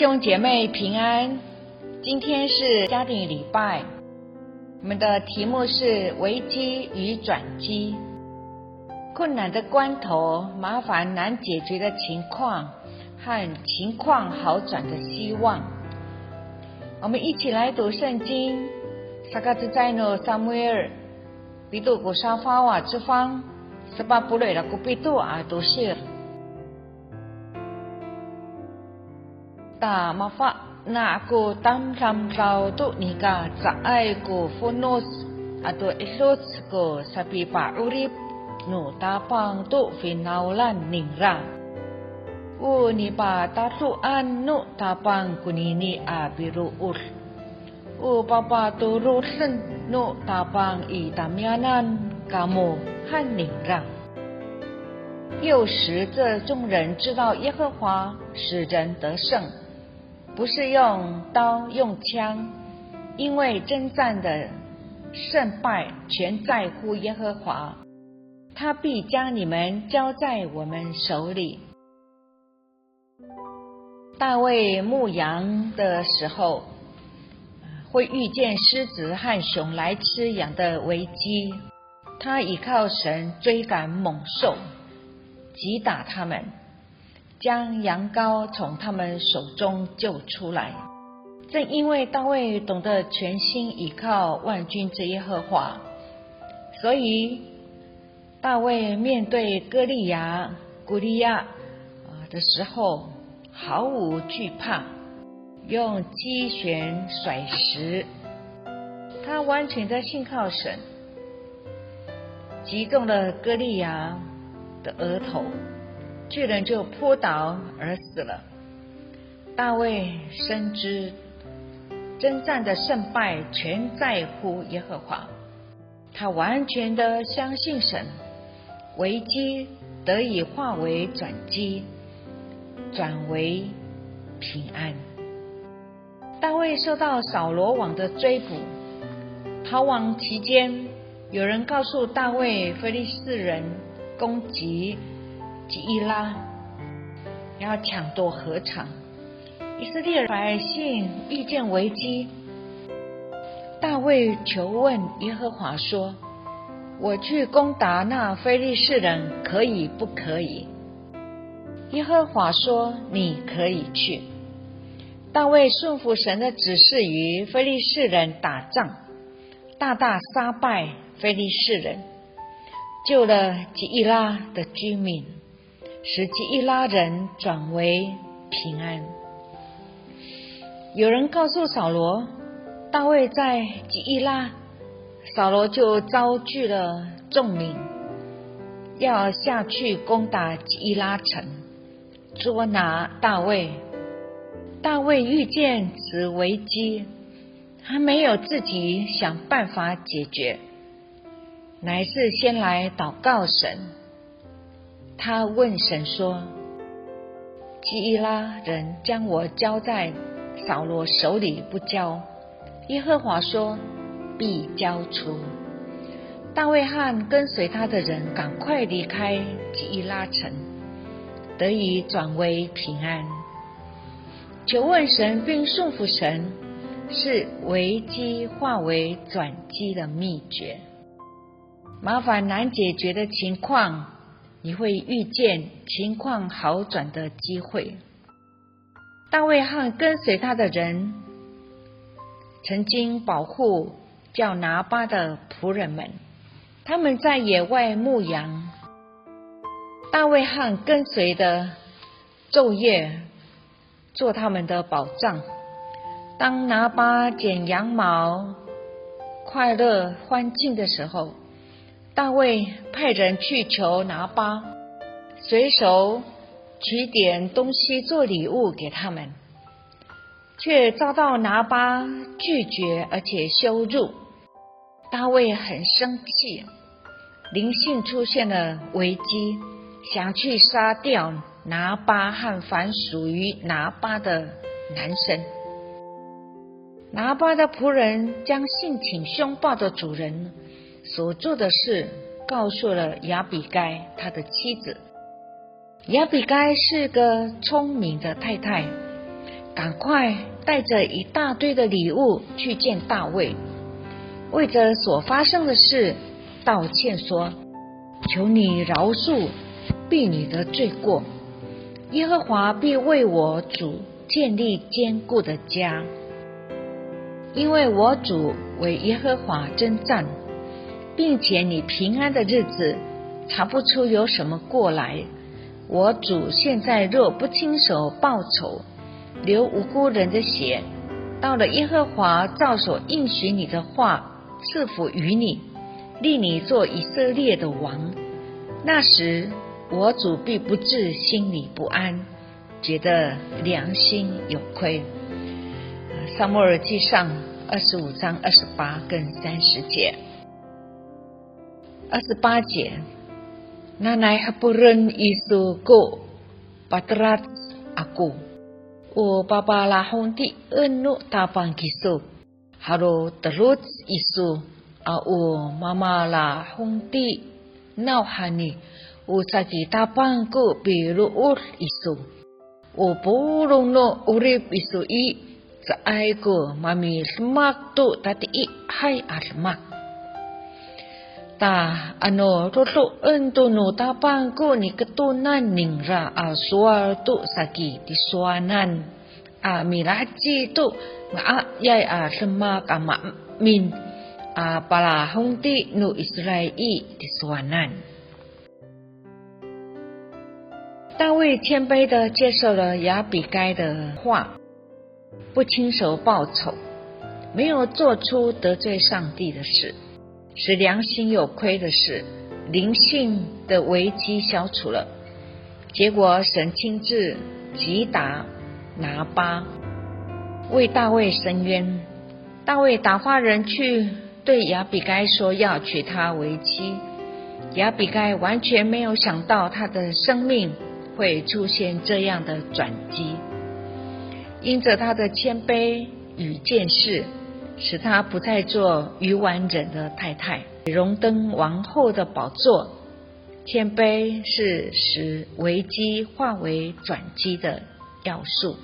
兄姐妹平安，今天是家庭礼拜，我们的题目是危机与转机。困难的关头，麻烦难解决的情况和情况好转的希望。我们一起来读圣经。撒迦之灾呢，撒母耳bidu ko sa fawa cefang sebab puluh laku pitu dosir ta mafa na aku tam lam tau tu nika zaai ko funus atau isus ko sapi pa urip nu tapang tu finaulan ningra ni pa tatuan nu tapang kunini biru ur papa turusen no tapang itamianan kamu和你让。又使这众人知道耶和华使人得胜，不是用刀用枪，因为征战的胜败全在乎耶和华，他必将你们交在我们手里。大卫牧羊的时候，会遇见狮子和熊来吃羊的危机，他倚靠神追赶猛兽，击打他们，将羊羔从他们手中救出来。正因为大卫懂得全心倚靠万军之耶和华，所以大卫面对歌利亚、古利亚的时候毫无惧怕，用机旋甩石，他完全的信靠神，击中了歌利亚的额头，巨人就扑倒而死了。大卫深知征战的胜败全在乎耶和华，他完全的相信神，危机得以化为转机，转为平安。大卫受到扫罗王的追捕，逃亡期间，有人告诉大卫，非利士人攻击基伊拉，要抢夺禾场。以色列百姓遇见危机，大卫求问耶和华说：我去攻打那非利士人可以不可以？耶和华说：你可以去。大卫顺服神的指示，与非利士人打仗，大大杀败非利士人，救了基伊拉的居民，使基伊拉人转为平安。有人告诉扫罗，大卫在基伊拉，扫罗就招聚了众民，要下去攻打基伊拉城，捉拿大卫。大卫遇见此危机，他没有自己想办法解决，乃是先来祷告神。他问神说：基伊拉人将我交在扫罗手里不交，耶和华说必交出。大卫和跟随他的人赶快离开基伊拉城，得以转为平安。求问神并顺服神，是危机化为转机的秘诀。麻烦难解决的情况，你会遇见情况好转的机会。大卫和跟随他的人曾经保护叫拿巴的仆人们，他们在野外牧羊。大卫和跟随的昼夜做他们的保障。当拿巴剪羊毛快乐欢庆的时候，大卫派人去求拿巴，随手取点东西做礼物给他们，却遭到拿巴拒绝而且羞辱。大卫很生气，灵性出现了危机，想去杀掉拿巴和凡属于拿巴的男生。拿巴的仆人将性情凶暴的主人所做的事告诉了亚比该他的妻子。亚比该是个聪明的太太，赶快带着一大堆的礼物去见大卫，为着所发生的事道歉说：求你饶恕婢女的罪过，耶和华必为我主建立坚固的家，因为我主为耶和华征战，并且你平安的日子查不出有什么过来。我主现在若不亲手报仇，流无辜人的血，到了耶和华照所应许你的话赐福于你，立你做以色列的王，那时我主必不至心里不安，觉得良心有亏。撒母耳记上25章28跟30节。28节，Nanay hapuren isu ko patrat aku o papalahon ti enu tapang kisu haro terus isu au mamalahon ti nauhani o sagi tapang ko biruur isu o purong no urip isu I sa ay ko mami semak tu tati I hay armak ta rolo ento no tapang ko ni ketunan ning ra aswar tu sagi diswanan miraji tu yay semak min palahong ti no Israel diswanan。大卫谦卑地接受了亚比该的话，不亲手报仇，没有做出得罪上帝的事，使良心有亏的事，灵性的危机消除了。结果神亲自击打拿巴，为大卫伸冤。大卫打发人去对亚比该说要娶她为妻，亚比该完全没有想到她的生命会出现这样的转机，因着她的谦卑与见识，使她不再做愚顽人的太太，荣登王后的宝座。谦卑是使危机化为转机的要素，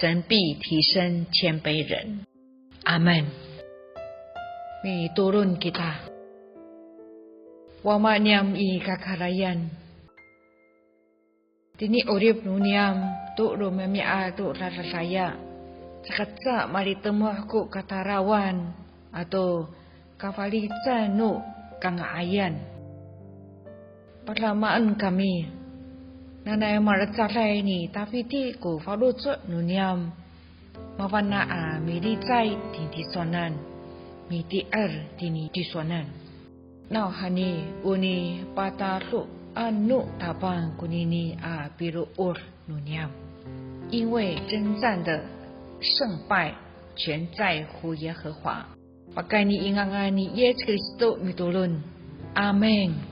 神必提升谦卑人。阿们。Mi turun kita wama niam I kakarayan tini urip nuniam tu rumemi a tu rasaya sakatsa maritemu aku katarawan atau kafalica nu kangaayan parlamaan kami nanay maratsalay ni tafiti ko falutso nuniam mavana a militsay tintisonan miti dini diswanan now hani uni patalu anu tabang kunini biru nuniam， 因为征战的胜败全在乎耶和华。Pagkani ingangani Yesus Kristo mitulun. Amen.